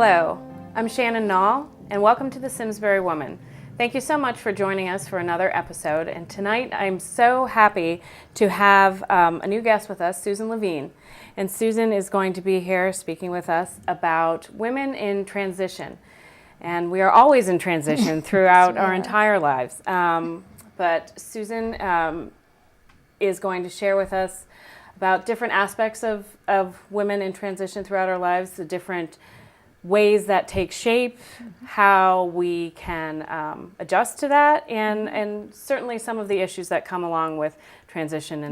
Hello, I'm Shannon Knall, and welcome to the Simsbury Woman. Thank you so much for joining us for another episode, and tonight I'm so happy to have a new guest with us, Susan Levine. And Susan is going to be here speaking with us about women in transition. And we are always in transition throughout our entire lives. But Susan is going to share with us about different aspects of women in transition throughout our lives, the different ways that take shape, how we can adjust to that, and certainly some of the issues that come along with transition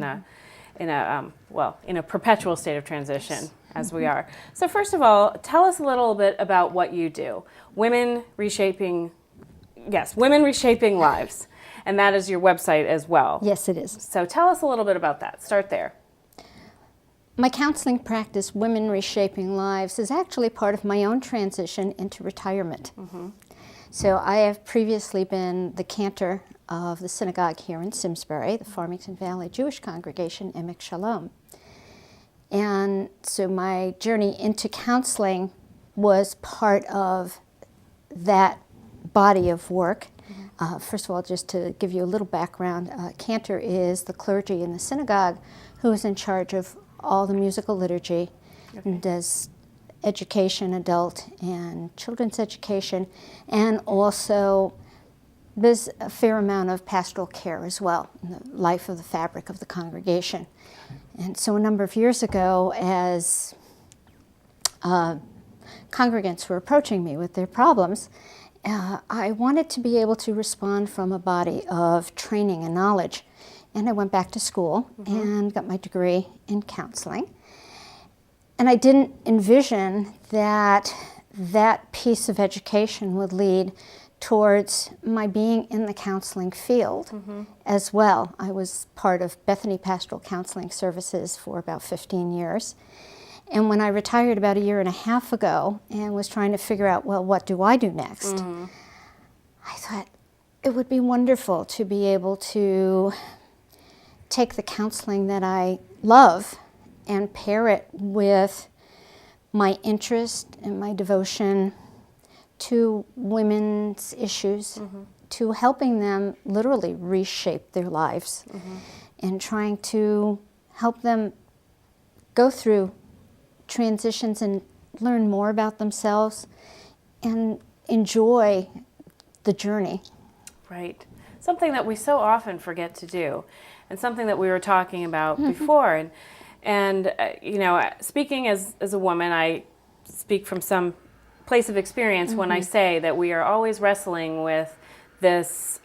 in a perpetual state of transition as we are. So first of all, tell us a little bit about what you do. Women Reshaping Lives. And that is your website as well. Yes, it is. So tell us a little bit about that. Start there. My counseling practice, Women Reshaping Lives, is actually part of my own transition into retirement. So I have previously been the cantor of the synagogue here in Simsbury, the Farmington Valley Jewish congregation, Emek Shalom. And so my journey into counseling was part of that body of work. First of all, just to give you a little background, cantor is the clergy in the synagogue who is in charge of all the musical liturgy and does education, adult and children's education, and also there's a fair amount of pastoral care as well in the life of the fabric of the congregation. And so a number of years ago, as congregants were approaching me with their problems, I wanted to be able to respond from a body of training and knowledge. And I went back to school and got my degree in counseling. And I didn't envision that that piece of education would lead towards my being in the counseling field as well. I was part of Bethany Pastoral Counseling Services for about 15 years. And when I retired about a year and a half ago and was trying to figure out, well, what do I do next? I thought it would be wonderful to be able to take the counseling that I love and pair it with my interest and my devotion to women's issues, to helping them literally reshape their lives and trying to help them go through transitions and learn more about themselves and enjoy the journey. Right. Something that we so often forget to do, and something that we were talking about before. And you know, speaking as a woman, I speak from some place of experience when I say that we are always wrestling with this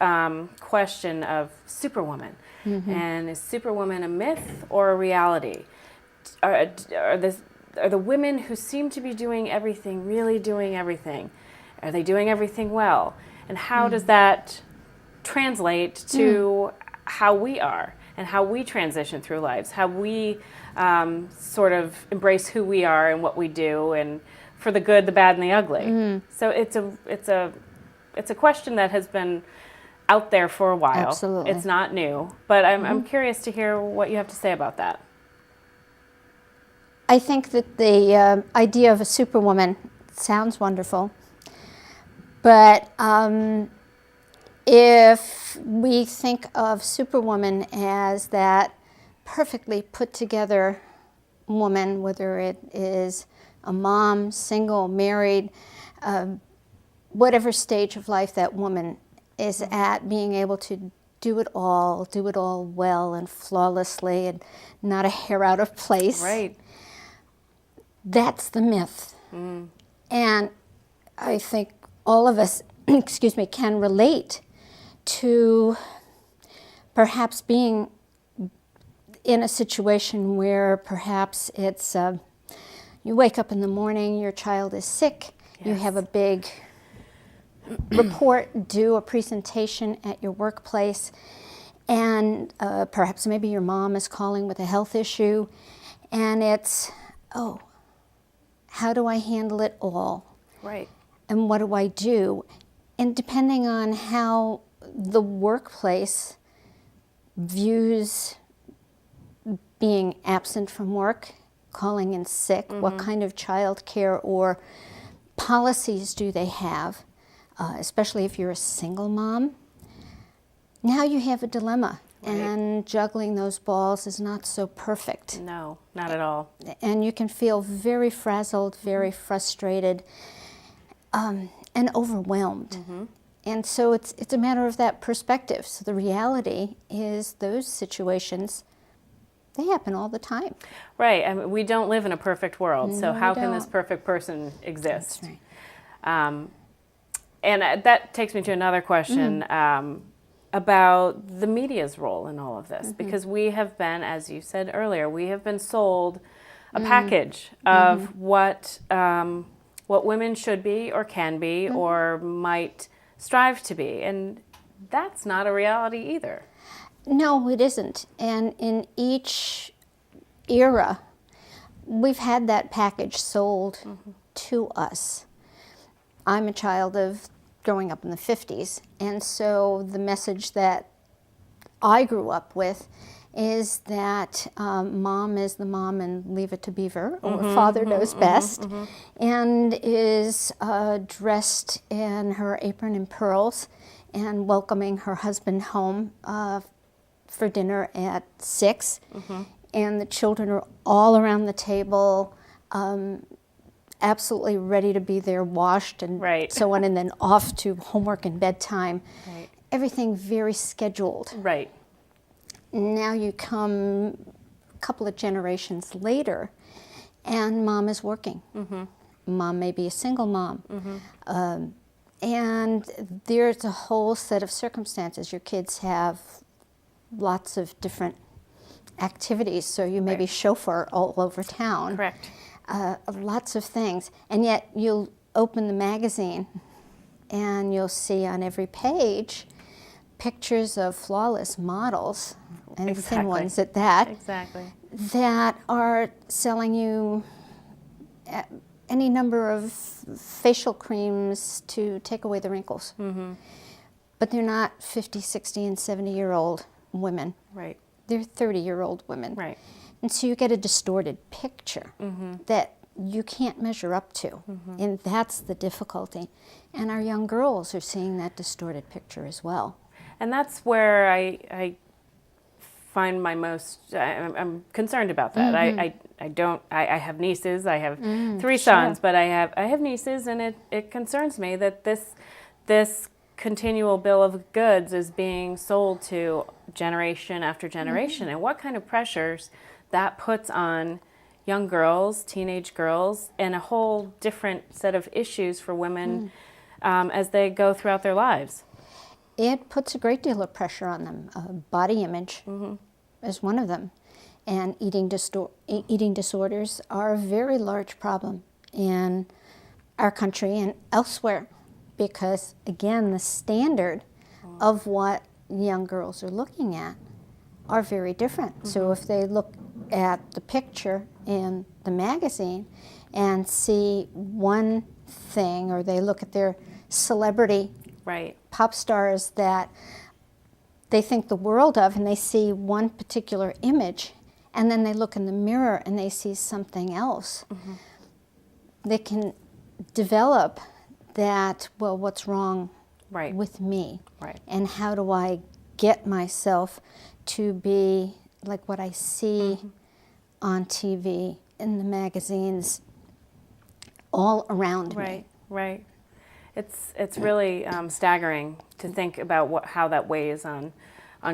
question of Superwoman. And is Superwoman a myth or a reality? Are the women who seem to be doing everything really doing everything? Are they doing everything well? And how does that translate to how we are and how we transition through lives, how we sort of embrace who we are and what we do, and for the good, the bad, and the ugly. So it's a question that has been out there for a while. Absolutely. It's not new, but I'm curious to hear what you have to say about that. I think that the idea of a superwoman sounds wonderful, but if we think of Superwoman as that perfectly put together woman, whether it is a mom, single, married, whatever stage of life that woman is at, being able to do it all well and flawlessly and not a hair out of place. Right. That's the myth. And I think all of us, can relate to perhaps being in a situation where perhaps it's, you wake up in the morning, your child is sick, you have a big report due, a presentation at your workplace, and perhaps maybe your mom is calling with a health issue, and it's, oh, how do I handle it all? Right. And what do I do? And depending on how the workplace views being absent from work, calling in sick, what kind of child care or policies do they have, especially if you're a single mom? Now you have a dilemma, Right. and juggling those balls is not so perfect. No, not at all. And you can feel very frazzled, very frustrated, and overwhelmed. And so it's a matter of that perspective. So the reality is those situations, they happen all the time. Right. I mean, we don't live in a perfect world, so No, how we can this don't. perfect person exist? That's right. And that takes me to another question about the media's role in all of this, because we have been, as you said earlier, we have been sold a package of what women should be or can be or might strive to be, and that's not a reality either. No, it isn't. And in each era, we've had that package sold to us. I'm a child of growing up in the 50s, and so the message that I grew up with is that mom is the mom and leave it to Beaver, or father knows best, and is dressed in her apron and pearls and welcoming her husband home for dinner at 6, and the children are all around the table, absolutely ready to be there, washed and Right. so on, and then off to homework and bedtime. Right. Everything very scheduled. Right. Now you come a couple of generations later, and mom is working. Mom may be a single mom. And there's a whole set of circumstances. Your kids have lots of different activities, so you may be chauffeur all over town. Correct. Lots of things. And yet you'll open the magazine and you'll see on every page pictures of flawless models, and thin ones at that, Exactly. that are selling you any number of facial creams to take away the wrinkles. But they're not 50, 60, and 70-year-old women. Right. They're 30-year-old women. Right. And so you get a distorted picture that you can't measure up to. And that's the difficulty. And our young girls are seeing that distorted picture as well. And that's where I find my most, I'm concerned about that. I have nieces, I have 3 sons, but I have nieces, and it concerns me that this continual bill of goods is being sold to generation after generation, and what kind of pressures that puts on young girls, teenage girls, and a whole different set of issues for women as they go throughout their lives. It puts a great deal of pressure on them. Body image is one of them. And eating disorders are a very large problem in our country and elsewhere, because, again, the standard of what young girls are looking at are very different. So if they look at the picture in the magazine and see one thing, or they look at their celebrity pop stars that they think the world of, and they see one particular image, and then they look in the mirror and they see something else, they can develop that, well, what's wrong with me? And how do I get myself to be like what I see on TV, in the magazines, all around me? Right. It's really staggering to think about how that weighs on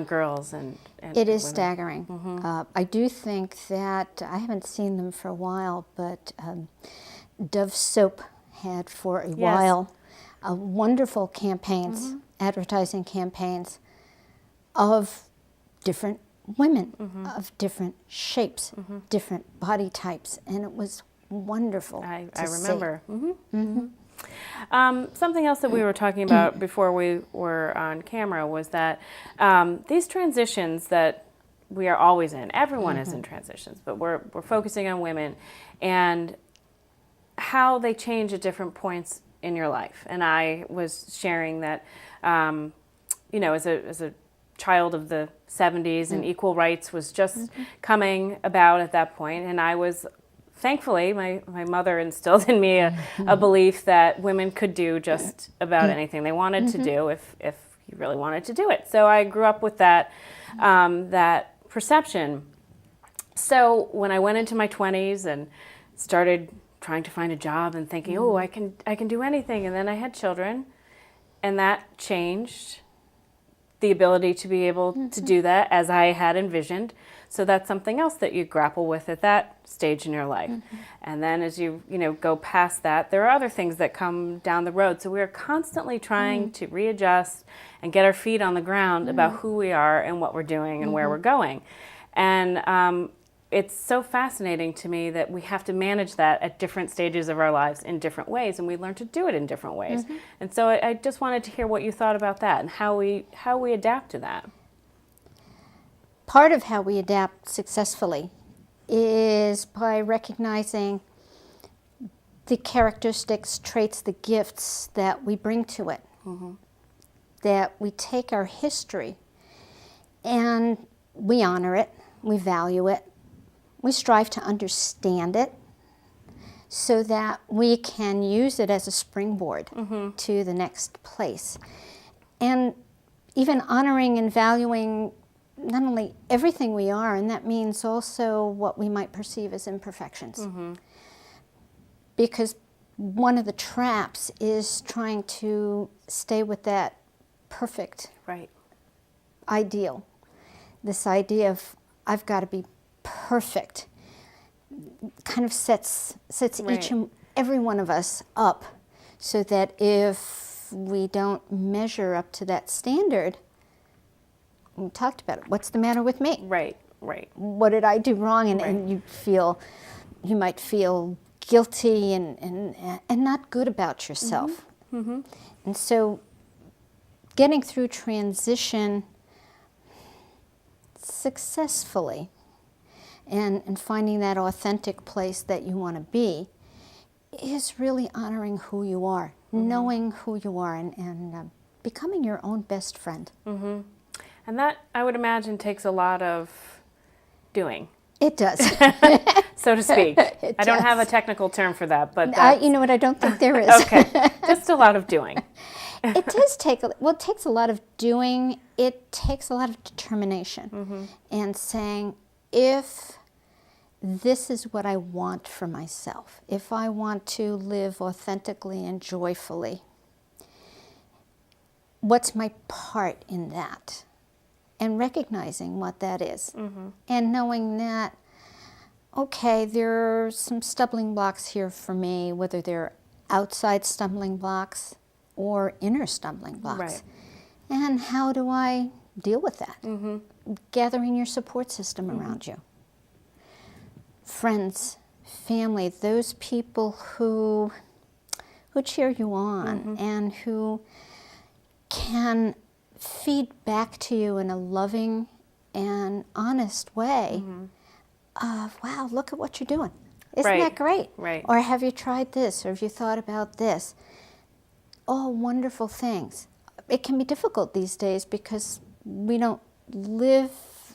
girls and it is women. Staggering. I do think that, I haven't seen them for a while, but Dove Soap had for a while wonderful campaigns, advertising campaigns of different women, of different shapes, different body types, and it was wonderful I to remember. see. Something else that we were talking about before we were on camera was that these transitions that we are always in, everyone is in transitions, but we're focusing on women and how they change at different points in your life. And I was sharing that, as a child of the 70s and equal rights was just coming about at that point, and I was thankfully, my mother instilled in me a belief that women could do just about anything they wanted to do if you really wanted to do it. So I grew up with that that perception. So when I went into my 20s and started trying to find a job and thinking, oh, I can do anything, and then I had children, and that changed the ability to be able to do that as I had envisioned. So that's something else that you grapple with at that stage in your life. And then as you go past that, there are other things that come down the road. So we're constantly trying to readjust and get our feet on the ground about who we are and what we're doing and where we're going. And it's so fascinating to me that we have to manage that at different stages of our lives in different ways, and we learn to do it in different ways. And so I just wanted to hear what you thought about that and how we adapt to that. Part of how we adapt successfully is by recognizing the characteristics, traits, the gifts that we bring to it. That we take our history and we honor it, we value it, we strive to understand it so that we can use it as a springboard to the next place. And even honoring and valuing not only everything we are, and that means also what we might perceive as imperfections. Because one of the traps is trying to stay with that perfect ideal. This idea of I've got to be perfect kind of sets each and every one of us up so that if we don't measure up to that standard, we talked about it. What's the matter with me? Right. What did I do wrong? And you might feel guilty and not good about yourself. And so getting through transition successfully and finding that authentic place that you want to be is really honoring who you are, knowing who you are, and becoming your own best friend. And that, I would imagine, takes a lot of doing. It does. So to speak. I don't have a technical term for that, but you know what, I don't think there is. Okay, just a lot of doing. It does take, it takes a lot of doing. It takes a lot of determination and saying, if this is what I want for myself, if I want to live authentically and joyfully, what's my part in that? And recognizing what that is. And knowing that, okay, there are some stumbling blocks here for me, whether they're outside stumbling blocks or inner stumbling blocks. And how do I deal with that? Gathering your support system around you. Friends, family, those people who cheer you on and who can feed back to you in a loving and honest way of, wow, look at what you're doing. Isn't that great? Or have you tried this? Or have you thought about this? All wonderful things. It can be difficult these days because we don't live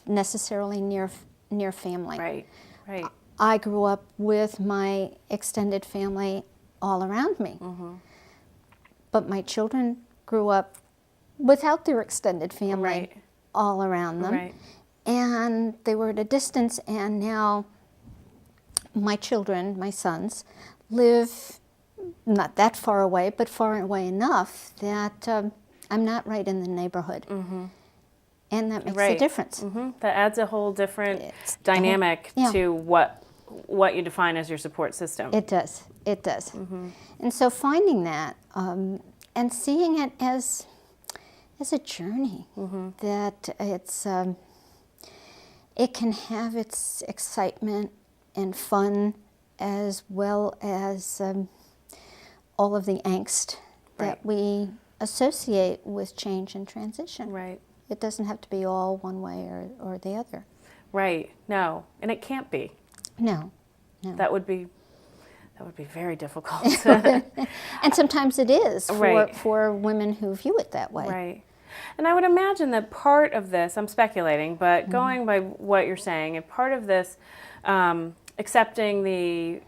necessarily near family. I grew up with my extended family all around me. But my children grew up without their extended family all around them. And they were at a distance, and now my children, my sons, live not that far away, but far away enough that I'm not right in the neighborhood. And that makes a difference. That adds a whole different dynamic to what you define as your support system. It does. And so finding that and seeing it as a journey, that it can have its excitement and fun as well as all of the angst that we associate with change and transition. It doesn't have to be all one way or the other. No, and it can't be. No. That would be very difficult. And sometimes it is for women who view it that way. And I would imagine that part of this, I'm speculating, but going by what you're saying, and part of this accepting the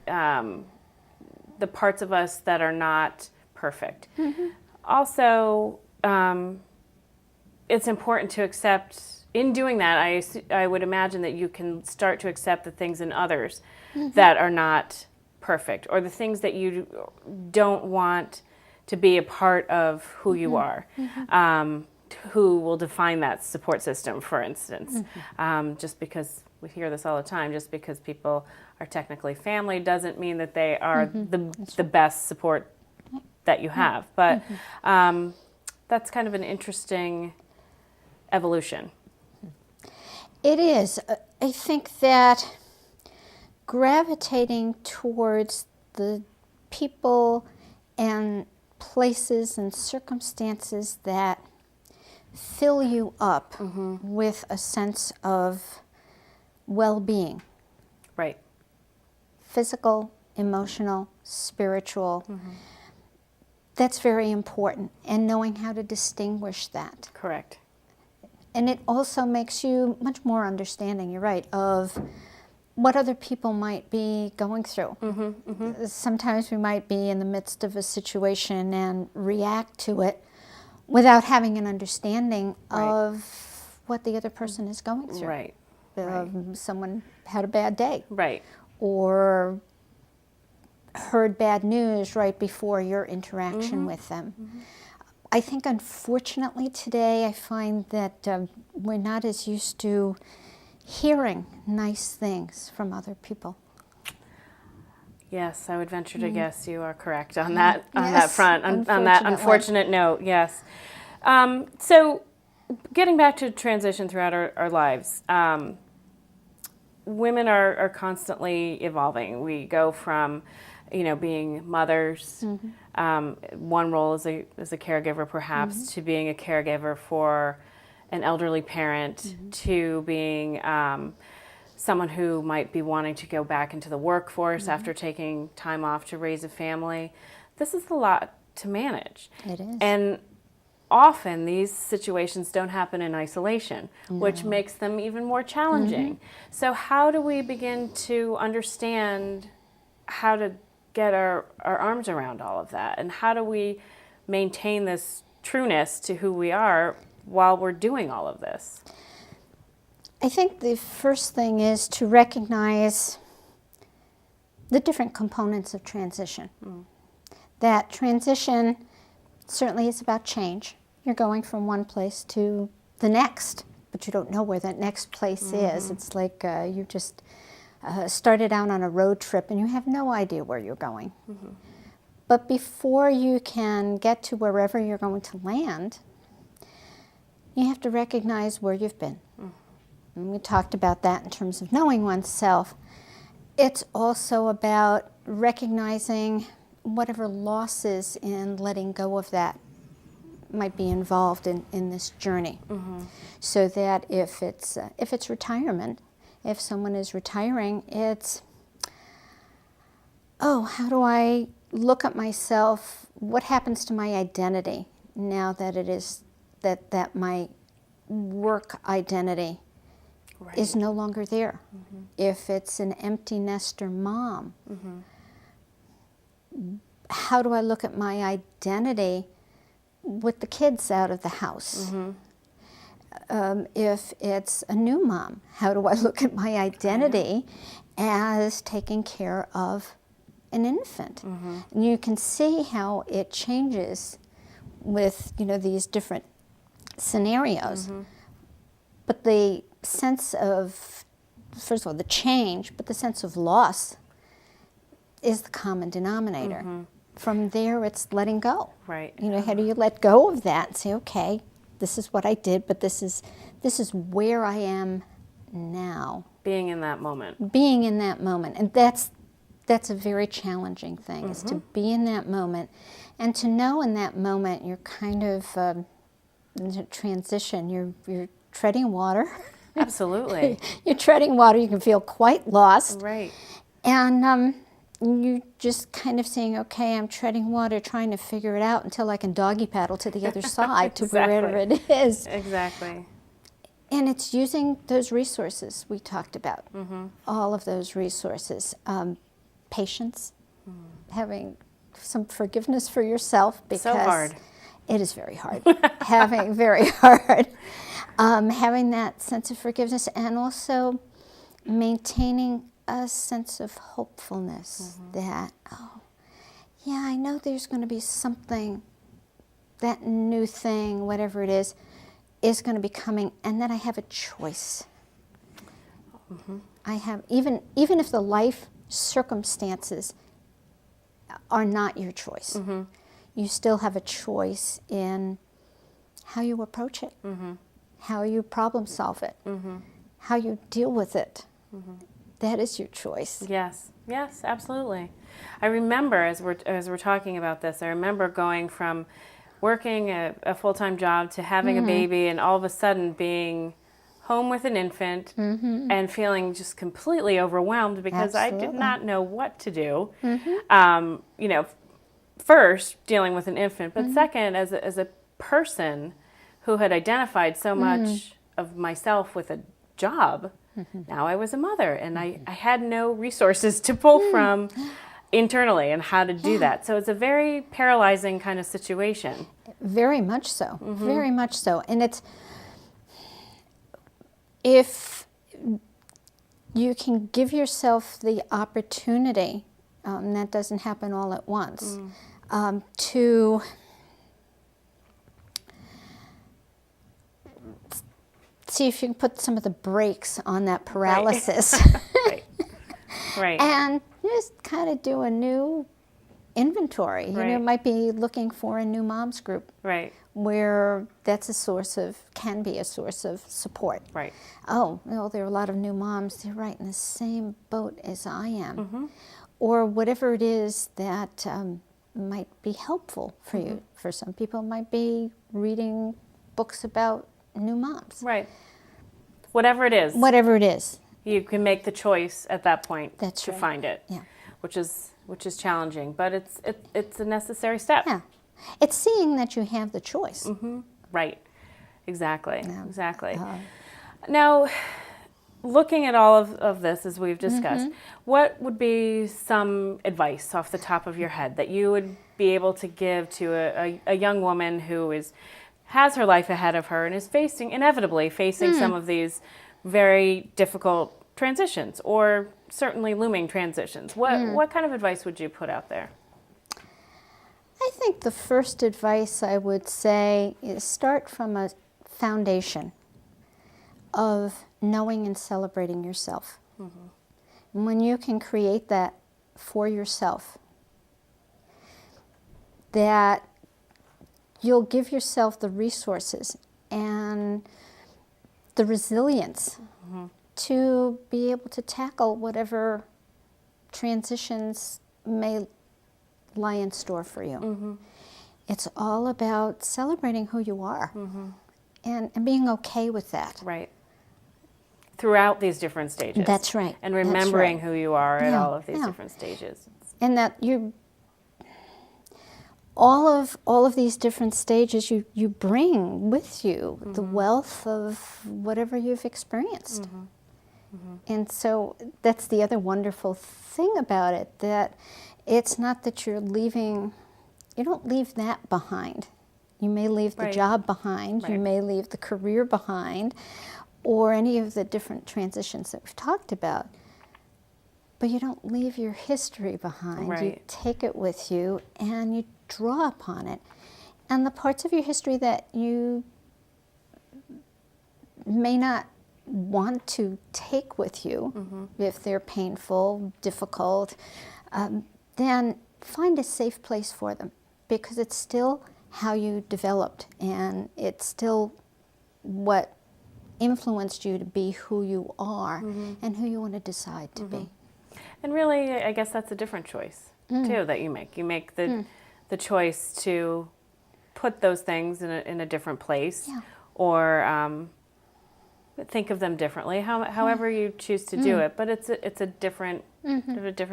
parts of us that are not perfect. Also, it's important to accept, in doing that, I would imagine that you can start to accept the things in others that are not perfect, or the things that you don't want to be a part of who you are, who will define that support system, for instance. Just because we hear this all the time, just because people are technically family doesn't mean that they are the best support that you have. But that's kind of an interesting evolution. It is. I think that gravitating towards the people and places and circumstances that fill you up with a sense of well-being. Right. Physical, emotional, spiritual. That's very important, and knowing how to distinguish that. Correct. And it also makes you much more understanding, you're right, of what other people might be going through. Sometimes we might be in the midst of a situation and react to it without having an understanding of what the other person is going through. Right. Someone had a bad day. Right. Or heard bad news right before your interaction with them. I think, unfortunately, today I find that we're not as used to hearing nice things from other people. Yes, I would venture to guess you are correct on that front, on that unfortunate note. Yes. So, getting back to transition throughout our lives, women are constantly evolving. We go from, being mothers, one role as a caregiver perhaps, to being a caregiver for an elderly parent, to being someone who might be wanting to go back into the workforce after taking time off to raise a family. This is a lot to manage. It is. And often these situations don't happen in isolation, which makes them even more challenging. So how do we begin to understand how to get our arms around all of that? And how do we maintain this trueness to who we are while we're doing all of this? I think the first thing is to recognize the different components of transition. That transition certainly is about change. You're going from one place to the next, but you don't know where that next place is. It's like you just started out on a road trip and you have no idea where you're going. But before you can get to wherever you're going to land, you have to recognize where you've been. And we talked about that in terms of knowing oneself. It's also about recognizing whatever losses in letting go of that might be involved in this journey. So that if it's retirement, if someone is retiring, it's, how do I look at myself? What happens to my identity now that it is that my work identity is no longer there? If it's an empty nester mom, how do I look at my identity with the kids out of the house? If it's a new mom, how do I look at my identity as taking care of an infant? And you can see how it changes with these different scenarios. But the sense of, first of all, the change, but the sense of loss is the common denominator. From there, it's letting go. Right. How do you let go of that and say, okay, this is what I did, but this is where I am now. Being in that moment. Being in that moment. And that's a very challenging thing, is to be in that moment and to know in that moment you're kind of in a transition. You're treading water. Absolutely. You're treading water. You can feel quite lost. Right. And you just kind of saying, okay, I'm treading water, trying to figure it out until I can doggy paddle to the other side, to wherever it is. Exactly. And it's using those resources we talked about, all of those resources. Patience, having some forgiveness for yourself, because So hard. it is very hard. Having very hard. Having that sense of forgiveness, and also maintaining a sense of hopefulness that, oh, yeah, I know there's going to be something, that new thing, whatever it is going to be coming, and that I have a choice. I have, even if the life circumstances are not your choice, you still have a choice in how you approach it, how you problem solve it, how you deal with it. That is your choice. Yes, yes, absolutely. I remember, as we're talking about this, I remember going from working a full-time job to having a baby, and all of a sudden being home with an infant and feeling just completely overwhelmed because I did not know what to do. You know, first dealing with an infant, but second as a person who had identified so much of myself with a job. Now I was a mother, and I had no resources to pull from internally and how to do that. So it's a very paralyzing kind of situation. Very much so. Very much so. And it's, if you can give yourself the opportunity, and that doesn't happen all at once, to see if you can put some of the brakes on that paralysis. Right. Right. And just kind of do a new inventory. You know, it might be looking for a new moms group. Right. Where that's can be a source of support. Right. Oh, well, there are a lot of new moms. They're right in the same boat as I am. Or whatever it is that might be helpful for you. For some people, it might be reading books about new moms. Right. Whatever it is. Whatever it is. You can make the choice at that point That's right. find it. Yeah. Which is challenging, but it's a necessary step. Yeah. It's seeing that you have the choice. Right. Exactly. Yeah. Exactly. Now, looking at all of this as we've discussed, what would be some advice off the top of your head that you would be able to give to a young woman who has her life ahead of her and is inevitably facing some of these very difficult transitions, or certainly looming transitions? What kind of advice would you put out there? I think the first advice I would say is start from a foundation of knowing and celebrating yourself. And when you can create that for yourself, that you'll give yourself the resources and the resilience to be able to tackle whatever transitions may lie in store for you. It's all about celebrating who you are and being okay with that. Right. Throughout these different stages. That's right. And remembering That's right. who you are at Yeah, all of these yeah. different stages. And that all of these different stages you bring with you the wealth of whatever you've experienced. And so that's the other wonderful thing about it, that it's not that you don't leave that behind. You may leave the job behind, you may leave the career behind, or any of the different transitions that we've talked about. But you don't leave your history behind. You take it with you and you draw upon it. And the parts of your history that you may not want to take with you, if they're painful, difficult, then find a safe place for them, because it's still how you developed, and it's still what influenced you to be who you are and who you want to decide to be. And really, I guess that's a different choice, too, that you make. You make the choice to put those things in a different place, or think of them differently, however you choose to do it. But it's a different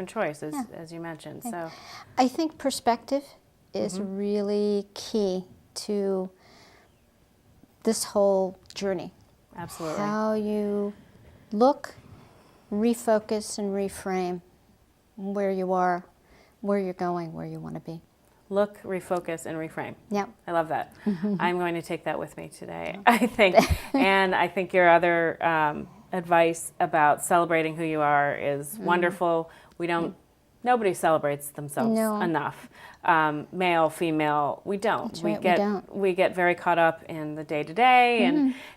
choice, as you mentioned. So I think perspective is really key to this whole journey. Absolutely. How you look, refocus, and reframe where you are, where you're going, where you want to be. Look, refocus, and reframe. Yep. I love that. I'm going to take that with me today, I think. And I think your other advice about celebrating who you are is wonderful. Nobody celebrates themselves enough. Male, female, we don't. That's right, We get very caught up in the day-to-day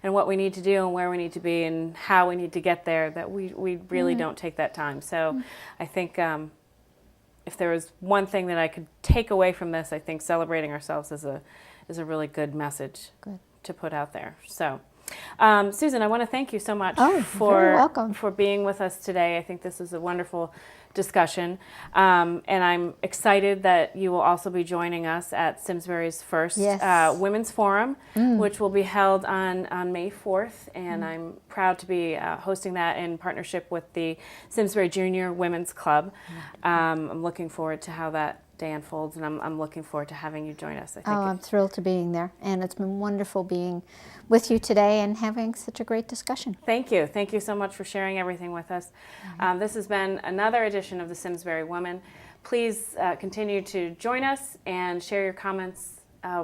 and what we need to do and where we need to be and how we need to get there, that we really don't take that time. So I think if there was one thing that I could take away from this, I think celebrating ourselves is a really good message to put out there. So, Susan, I want to thank you so much very welcome. for being with us today. I think this is a wonderful discussion, and I'm excited that you will also be joining us at Simsbury's first Women's Forum, which will be held on May 4th, and I'm proud to be hosting that in partnership with the Simsbury Junior Women's Club. I'm looking forward to how that day unfolds, and I'm looking forward to having you join us. I think I'm thrilled to being there, and it's been wonderful being with you today and having such a great discussion. Thank you. Thank you so much for sharing everything with us. This has been another edition of the Simsbury Woman. Please continue to join us and share your comments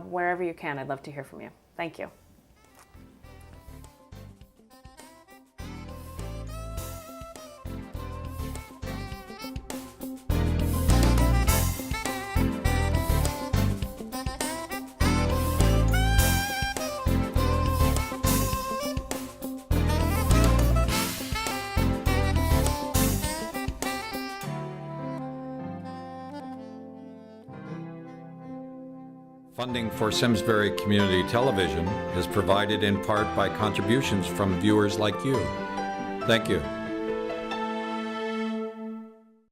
wherever you can. I'd love to hear from you. Thank you. Funding for Simsbury Community Television is provided in part by contributions from viewers like you. Thank you.